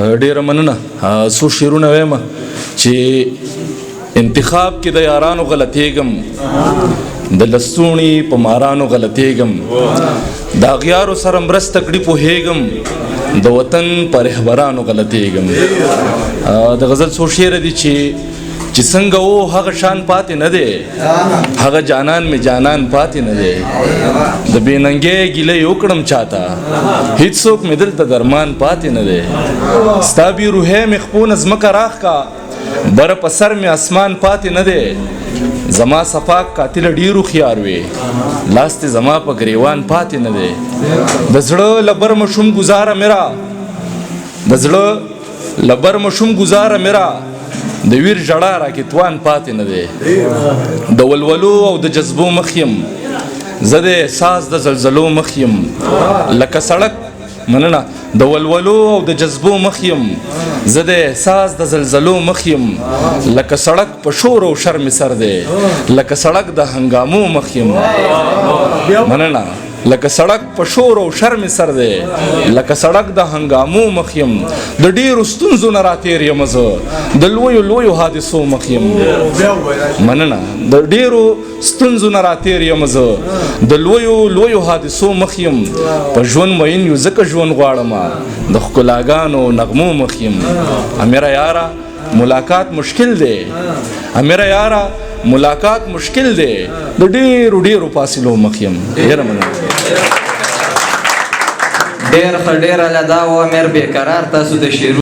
ډیره مننه. څو شعرونه وایم چې انتخاب کې د یارانو غلطېږم، د لستوڼي په مارانو غلطېږم، د اغیارو سره مرسته کړي پوهېږم، د وطن په رهبرانو غلطېږم. د غزل څو شعر دي چې څنګه و هغه شان پاتې نه دی، هغه جانان می جانان پاتې نه دی. د بېننګۍ ګیله یې وکړم چاته، هیڅوک مې دلته درمان پاتې نه دی. ستا بې روحۍ مې خپونه ځمکه راښکا، بره په سر مې اسمان پاتې نه دی. زما صفاک قاتله ډېر هوښیار وې، لاس دې زما په ګریوان پاتې نه دی. د زړه له بر مشوم ګزاره میرا، د زړه له بر مشوم ګزاره میرا، د ویر ژړا راکې توان پاتې نه دی. د ولولو او د جذبو مخ یم، زه د احساس د زلزلو مخ یم. لکه سړک مننه د ولولو او د جذبو مخ یم، زه د احساس د زلزلو مخ یم. لکه سړک په شور او شر مې سر دی، لکه سړک د هنګامو مخ یم. مننه لکه سړک په شور او شر مې سر دی، لکه سړک د هنګامو مخ یم. د ډېرو ستونزو نه راتېر یم زه، د لویو لویو حادثو مخ یم. مننه د ډېرو ستونزو نه راتېر یم زه، د لویو لویو حادثو مخ یم. په ژوند مین یو ځکه ژوند غواړم، د ښکلاګانو نغمو مخ یم. امیره یاره ملاقات مشکل دی، امیره یاره ملاقات مشکل دی، د ډېرو ډېرو فاصلو مخ یم. ډېره مننه. ډېر ښه ډېره له دا و امیر بېقرار تاسو د شعرونو